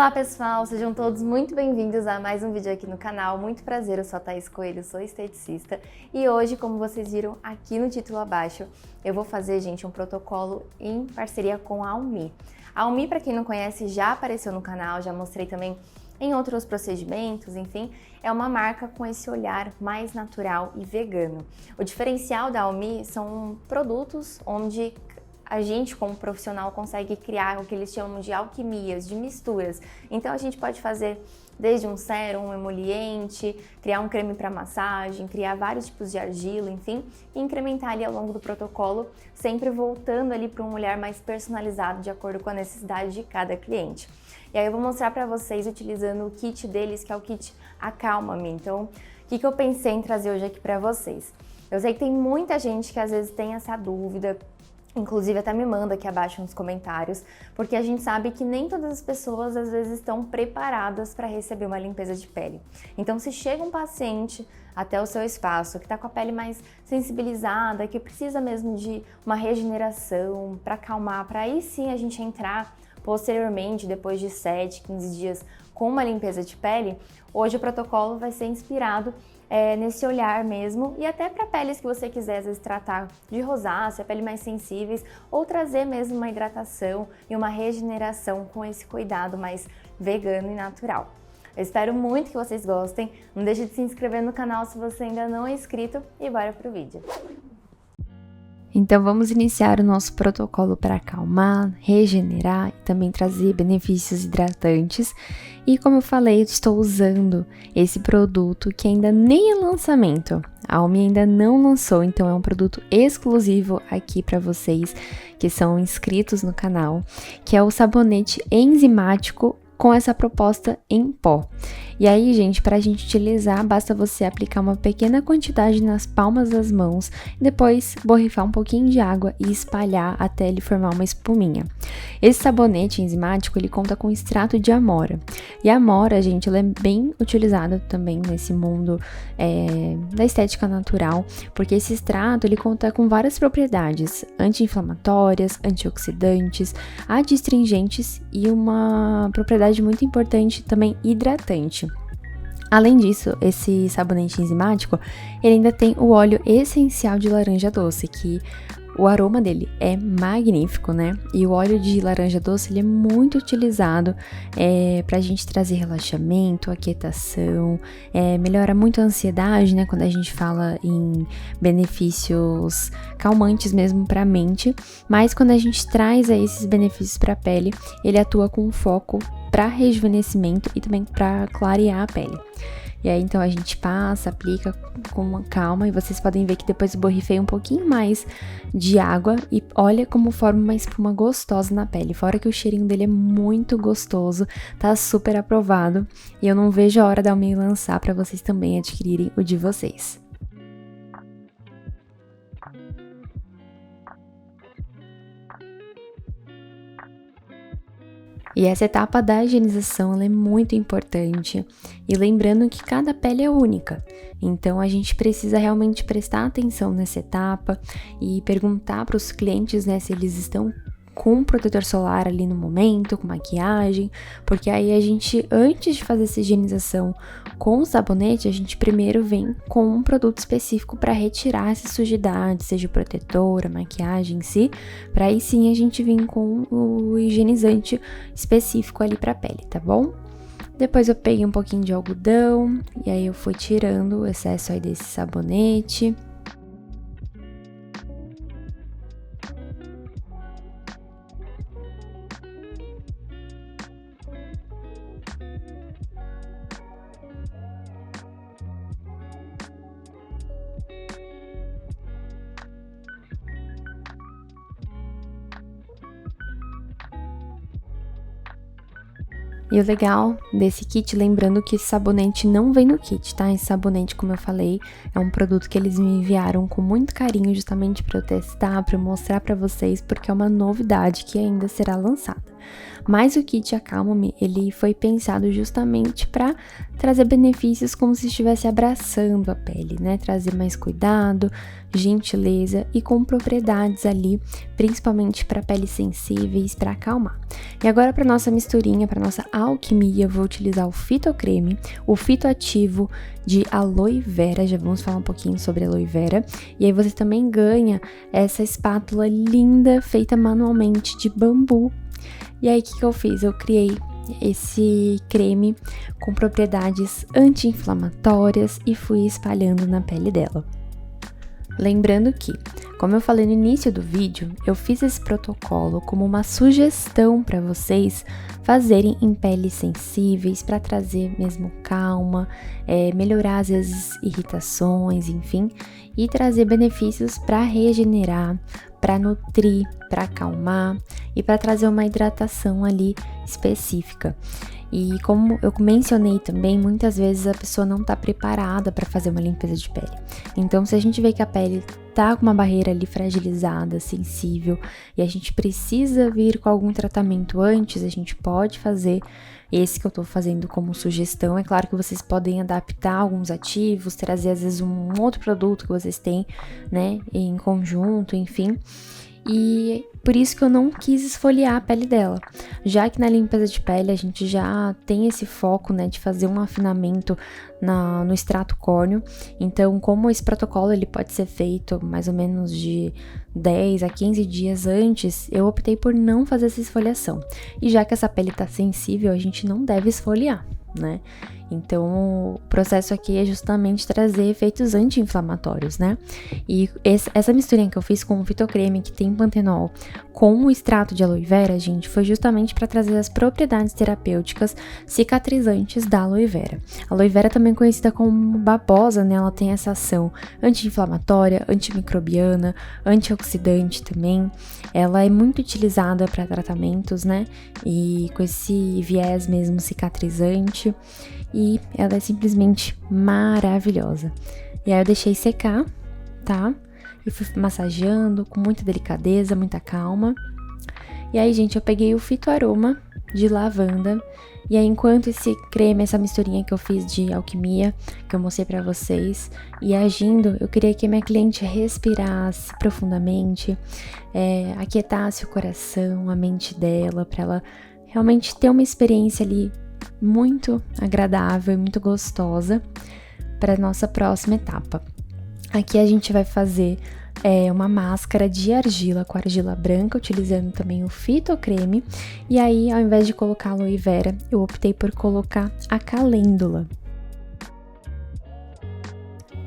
Olá pessoal, sejam todos muito bem-vindos a mais um vídeo aqui no canal. Muito prazer, eu sou a Thaís Coelho, sou esteticista e hoje, como vocês viram aqui no título abaixo, eu vou fazer, gente, um protocolo em parceria com a Almi. A Almi, para quem não conhece, já apareceu no canal, já mostrei também em outros procedimentos, enfim, é uma marca com esse olhar mais natural e vegano. O diferencial da Almi são produtos onde a gente, como profissional, consegue criar o que eles chamam de alquimias, de misturas. Então a gente pode fazer desde um sérum, um emoliente, criar um creme para massagem, criar vários tipos de argila, enfim, e incrementar ali ao longo do protocolo, sempre voltando ali para um olhar mais personalizado de acordo com a necessidade de cada cliente. E aí eu vou mostrar para vocês utilizando o kit deles, que é o kit Acalma-me. Então, o que eu pensei em trazer hoje aqui para vocês? Eu sei que tem muita gente que às vezes tem essa dúvida, inclusive até me manda aqui abaixo nos comentários, porque a gente sabe que nem todas as pessoas às vezes estão preparadas para receber uma limpeza de pele. Então, se chega um paciente até o seu espaço que está com a pele mais sensibilizada, que precisa mesmo de uma regeneração para acalmar, para aí sim a gente entrar posteriormente, depois de 7, 15 dias, com uma limpeza de pele, hoje o protocolo vai ser inspirado nesse olhar mesmo, e até para peles que você quiser às vezes tratar de rosácea, pele mais sensíveis, ou trazer mesmo uma hidratação e uma regeneração com esse cuidado mais vegano e natural. Eu espero muito que vocês gostem, não deixe de se inscrever no canal se você ainda não é inscrito e bora pro vídeo. Então vamos iniciar o nosso protocolo para acalmar, regenerar e também trazer benefícios hidratantes. E como eu falei, estou usando esse produto que ainda nem é lançamento. A Almi ainda não lançou, então é um produto exclusivo aqui para vocês que são inscritos no canal, que é o sabonete enzimático com essa proposta em pó. E aí, gente, para a gente utilizar, basta você aplicar uma pequena quantidade nas palmas das mãos, depois borrifar um pouquinho de água e espalhar até ele formar uma espuminha. Esse sabonete enzimático, ele conta com extrato de amora. E a amora, gente, ela é bem utilizada também nesse mundo da estética natural, porque esse extrato, ele conta com várias propriedades anti-inflamatórias, antioxidantes, adstringentes e uma propriedade muito importante também hidratante. Além disso, esse sabonete enzimático, ele ainda tem o óleo essencial de laranja doce, que o aroma dele é magnífico, né? E o óleo de laranja doce, ele é muito utilizado pra gente trazer relaxamento, aquietação, melhora muito a ansiedade, né? Quando a gente fala em benefícios calmantes mesmo pra mente, mas quando a gente traz esses benefícios pra pele, ele atua com foco para rejuvenescimento e também para clarear a pele. E aí, então, a gente passa, aplica com uma calma e vocês podem ver que depois eu borrifei um pouquinho mais de água e olha como forma uma espuma gostosa na pele. Fora que o cheirinho dele é muito gostoso, tá super aprovado e eu não vejo a hora da Almi lançar para vocês também adquirirem o de vocês. E essa etapa da higienização ela é muito importante, e lembrando que cada pele é única, então a gente precisa realmente prestar atenção nessa etapa e perguntar para os clientes, né, se eles estão com protetor solar ali no momento, com maquiagem, porque aí a gente, antes de fazer essa higienização com o sabonete, a gente primeiro vem com um produto específico para retirar essa sujidade, seja o protetor, a maquiagem em si, para aí sim a gente vir com o higienizante específico ali para a pele, tá bom? Depois eu peguei um pouquinho de algodão e aí eu fui tirando o excesso aí desse sabonete. E o legal desse kit, lembrando que esse sabonete não vem no kit, tá? Esse sabonete, como eu falei, é um produto que eles me enviaram com muito carinho, justamente para eu testar, para eu mostrar para vocês, porque é uma novidade que ainda será lançada. Mas o kit Acalma-me, ele foi pensado justamente para trazer benefícios como se estivesse abraçando a pele, né? Trazer mais cuidado, gentileza e com propriedades ali, principalmente para peles sensíveis, para acalmar. E agora para nossa misturinha, para nossa alquimia, eu vou utilizar o fitocreme, o fitoativo de aloe vera, já vamos falar um pouquinho sobre aloe vera, e aí você também ganha essa espátula linda, feita manualmente de bambu. E aí o que eu fiz? Eu criei esse creme com propriedades anti-inflamatórias e fui espalhando na pele dela. Lembrando que, como eu falei no início do vídeo, eu fiz esse protocolo como uma sugestão para vocês fazerem em peles sensíveis, para trazer mesmo calma, melhorar às vezes irritações, enfim, e trazer benefícios para regenerar, para nutrir, para acalmar e para trazer uma hidratação ali específica. E como eu mencionei também, muitas vezes a pessoa não está preparada para fazer uma limpeza de pele. Então, se a gente vê que a pele tá com uma barreira ali fragilizada, sensível, e a gente precisa vir com algum tratamento antes, a gente pode fazer esse que eu tô fazendo como sugestão. É claro que vocês podem adaptar alguns ativos, trazer às vezes um outro produto que vocês têm, né, em conjunto, enfim. E por isso que eu não quis esfoliar a pele dela, já que na limpeza de pele a gente já tem esse foco, né, de fazer um afinamento no extrato córneo. Então, como esse protocolo ele pode ser feito mais ou menos de 10 a 15 dias antes, eu optei por não fazer essa esfoliação. E já que essa pele tá sensível, a gente não deve esfoliar, né? Então, o processo aqui é justamente trazer efeitos anti-inflamatórios, né? E essa misturinha que eu fiz com o fitocreme, que tem pantenol, com o extrato de aloe vera, gente, foi justamente para trazer as propriedades terapêuticas cicatrizantes da aloe vera. A aloe vera também conhecida como babosa, né? Ela tem essa ação anti-inflamatória, antimicrobiana, antioxidante também. Ela é muito utilizada para tratamentos, né? E com esse viés mesmo cicatrizante. E ela é simplesmente maravilhosa. E aí eu deixei secar, tá? E fui massageando com muita delicadeza, muita calma. E aí, gente, eu peguei o fitoaroma de lavanda. E aí, enquanto esse creme, essa misturinha que eu fiz de alquimia, que eu mostrei pra vocês, ia agindo, eu queria que a minha cliente respirasse profundamente, aquietasse o coração, a mente dela, pra ela realmente ter uma experiência ali muito agradável e muito gostosa para nossa próxima etapa. Aqui a gente vai fazer uma máscara de argila com argila branca, utilizando também o fitocreme. E aí, ao invés de colocar aloe vera, eu optei por colocar a calêndula.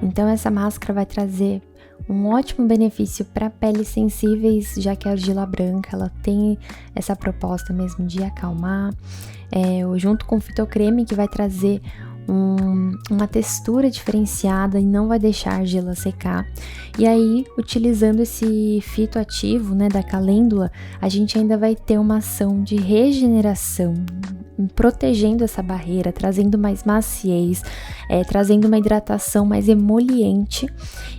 Então, essa máscara vai trazer um ótimo benefício para peles sensíveis, já que a argila branca ela tem essa proposta mesmo de acalmar, junto com o fitocreme, que vai trazer uma textura diferenciada e não vai deixar a argila secar. E aí, utilizando esse fitoativo, né, da calêndula, a gente ainda vai ter uma ação de regeneração, protegendo essa barreira, trazendo mais maciez, trazendo uma hidratação mais emoliente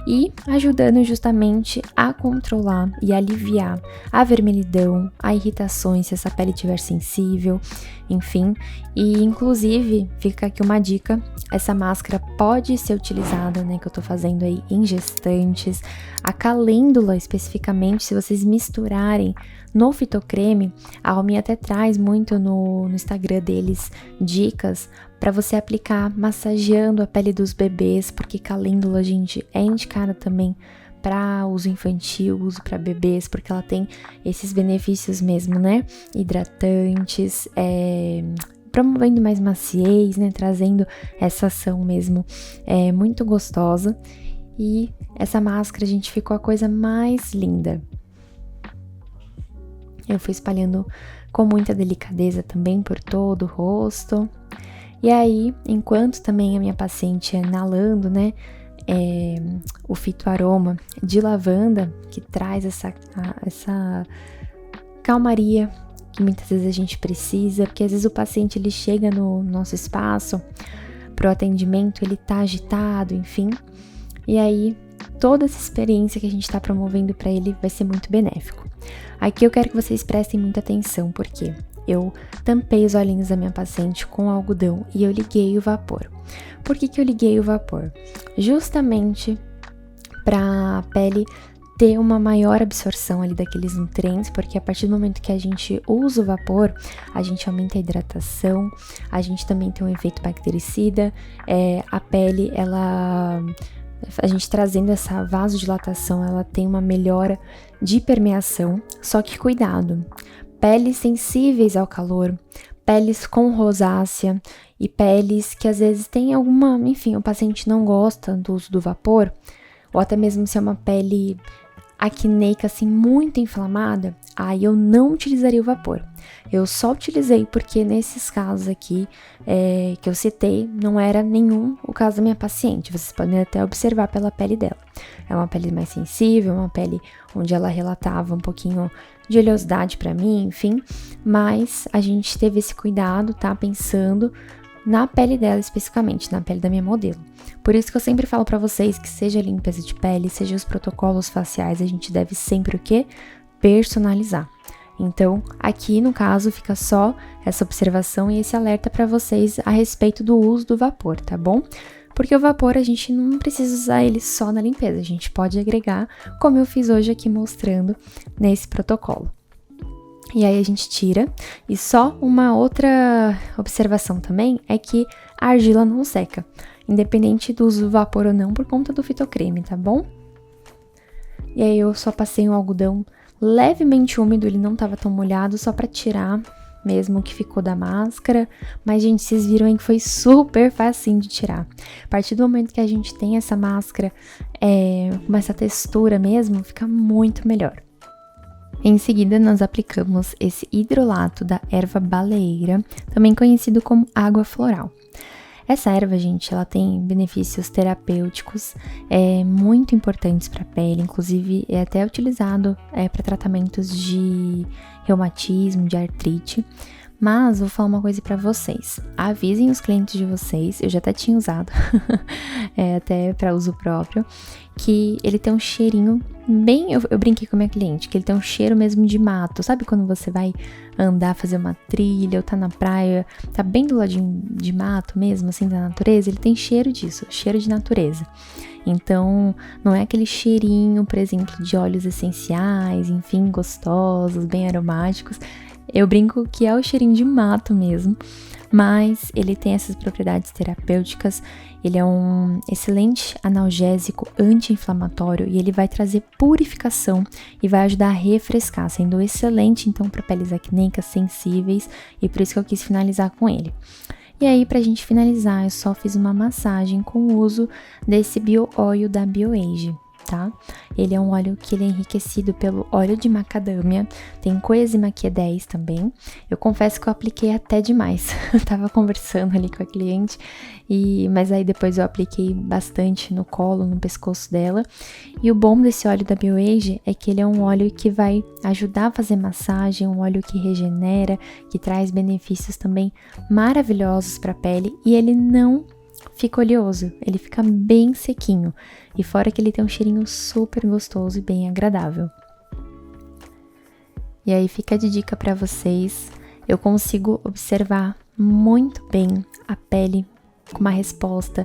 e ajudando justamente a controlar e aliviar a vermelhidão, a irritações se essa pele estiver sensível, enfim. E inclusive, fica aqui uma dica, essa máscara pode ser utilizada, né, que eu tô fazendo aí em gestantes. A calêndula especificamente, se vocês misturarem no fitocreme, a Almi até traz muito no Instagram deles dicas para você aplicar massageando a pele dos bebês, porque calêndula, gente, é indicada também para uso infantil, uso para bebês, porque ela tem esses benefícios mesmo, né? Hidratantes, promovendo mais maciez, né? Trazendo essa ação mesmo muito gostosa. E essa máscara, gente, ficou a coisa mais linda. Eu fui espalhando com muita delicadeza também por todo o rosto. E aí, enquanto também a minha paciente inalando, né, o fitoaroma de lavanda, que traz essa calmaria que muitas vezes a gente precisa, porque às vezes o paciente ele chega no nosso espaço pro atendimento, ele tá agitado, enfim. E aí, toda essa experiência que a gente tá promovendo para ele vai ser muito benéfico. Aqui eu quero que vocês prestem muita atenção, porque eu tampei os olhinhos da minha paciente com algodão e eu liguei o vapor. Por que eu liguei o vapor? Justamente para a pele ter uma maior absorção ali daqueles nutrientes, porque a partir do momento que a gente usa o vapor, a gente aumenta a hidratação, a gente também tem um efeito bactericida, a pele, a gente trazendo essa vasodilatação, ela tem uma melhora de permeação, só que cuidado, peles sensíveis ao calor, peles com rosácea e peles que às vezes tem alguma, enfim, o paciente não gosta do uso do vapor, ou até mesmo se é uma pele acneica, assim, muito inflamada, aí eu não utilizaria o vapor. Eu só utilizei porque nesses casos aqui que eu citei, não era nenhum o caso da minha paciente. Vocês podem até observar pela pele dela. É uma pele mais sensível, uma pele onde ela relatava um pouquinho de oleosidade pra mim, enfim. Mas a gente teve esse cuidado, tá? Pensando na pele dela especificamente, na pele da minha modelo. Por isso que eu sempre falo pra vocês que seja a limpeza de pele, seja os protocolos faciais, a gente deve sempre o quê? Personalizar. Então, aqui no caso fica só essa observação e esse alerta pra vocês a respeito do uso do vapor, tá bom? Porque o vapor a gente não precisa usar ele só na limpeza, a gente pode agregar, como eu fiz hoje aqui mostrando nesse protocolo. E aí a gente tira, e só uma outra observação também é que a argila não seca, independente do uso do vapor ou não, por conta do fitocreme, tá bom? E aí eu só passei um algodão levemente úmido, ele não tava tão molhado, só pra tirar mesmo o que ficou da máscara, mas gente, vocês viram aí que foi super facinho de tirar. A partir do momento que a gente tem essa máscara com essa textura mesmo, fica muito melhor. Em seguida, nós aplicamos esse hidrolato da erva baleeira, também conhecido como água floral. Essa erva, gente, ela tem benefícios terapêuticos muito importantes para a pele, inclusive é até utilizado para tratamentos de reumatismo, de artrite. Mas vou falar uma coisa para vocês, avisem os clientes de vocês, eu já até tinha usado, até para uso próprio, que ele tem um cheirinho bem, eu brinquei com a minha cliente, que ele tem um cheiro mesmo de mato, sabe quando você vai andar, fazer uma trilha, ou tá na praia, tá bem do ladinho de mato mesmo, assim, da natureza, ele tem cheiro disso, cheiro de natureza. Então, não é aquele cheirinho, por exemplo, de óleos essenciais, enfim, gostosos, bem aromáticos. Eu brinco que é o cheirinho de mato mesmo, mas ele tem essas propriedades terapêuticas, ele é um excelente analgésico anti-inflamatório e ele vai trazer purificação e vai ajudar a refrescar, sendo excelente então para peles acneicas sensíveis e por isso que eu quis finalizar com ele. E aí, pra gente finalizar, eu só fiz uma massagem com o uso desse Bio Oil da BioAge, tá? Ele é um óleo que ele é enriquecido pelo óleo de macadâmia, tem coenzima Q10 também. Eu confesso que eu apliquei até demais, eu tava conversando ali com a cliente, mas aí depois eu apliquei bastante no colo, no pescoço dela. E o bom desse óleo da BioAge é que ele é um óleo que vai ajudar a fazer massagem, um óleo que regenera, que traz benefícios também maravilhosos para a pele e ele não fica oleoso, ele fica bem sequinho. E fora que ele tem um cheirinho super gostoso e bem agradável. E aí fica de dica para vocês, eu consigo observar muito bem a pele com uma resposta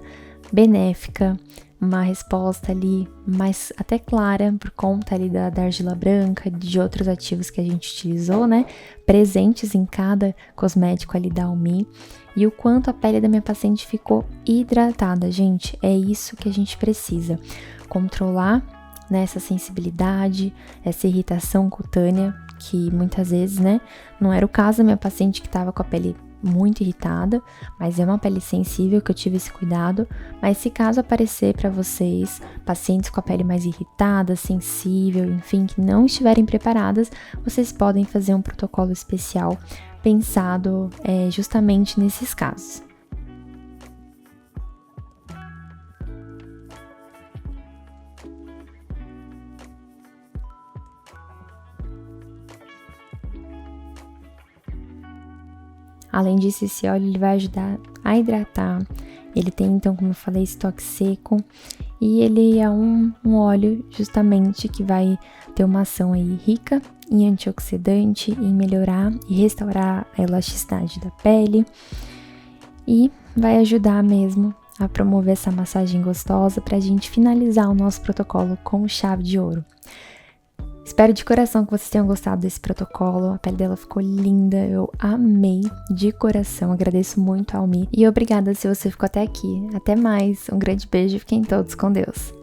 benéfica, uma resposta ali mais até clara por conta ali da argila branca, de outros ativos que a gente utilizou, né, presentes em cada cosmético ali da Almi, e o quanto a pele da minha paciente ficou hidratada, gente, é isso que a gente precisa, controlar, né, essa sensibilidade, essa irritação cutânea, que muitas vezes, né, não era o caso da minha paciente que estava com a pele muito irritada, mas é uma pele sensível que eu tive esse cuidado, mas se caso aparecer para vocês, pacientes com a pele mais irritada, sensível, enfim, que não estiverem preparadas, vocês podem fazer um protocolo especial pensado justamente nesses casos. Além disso, esse óleo ele vai ajudar a hidratar. Ele tem, então, como eu falei, esse toque seco. E ele é um óleo, justamente, que vai ter uma ação aí rica em antioxidante, em melhorar e restaurar a elasticidade da pele e vai ajudar mesmo a promover essa massagem gostosa pra gente finalizar o nosso protocolo com chave de ouro. Espero de coração que vocês tenham gostado desse protocolo, a pele dela ficou linda, eu amei de coração, agradeço muito a Almi e obrigada se você ficou até aqui. Até mais, um grande beijo e fiquem todos com Deus.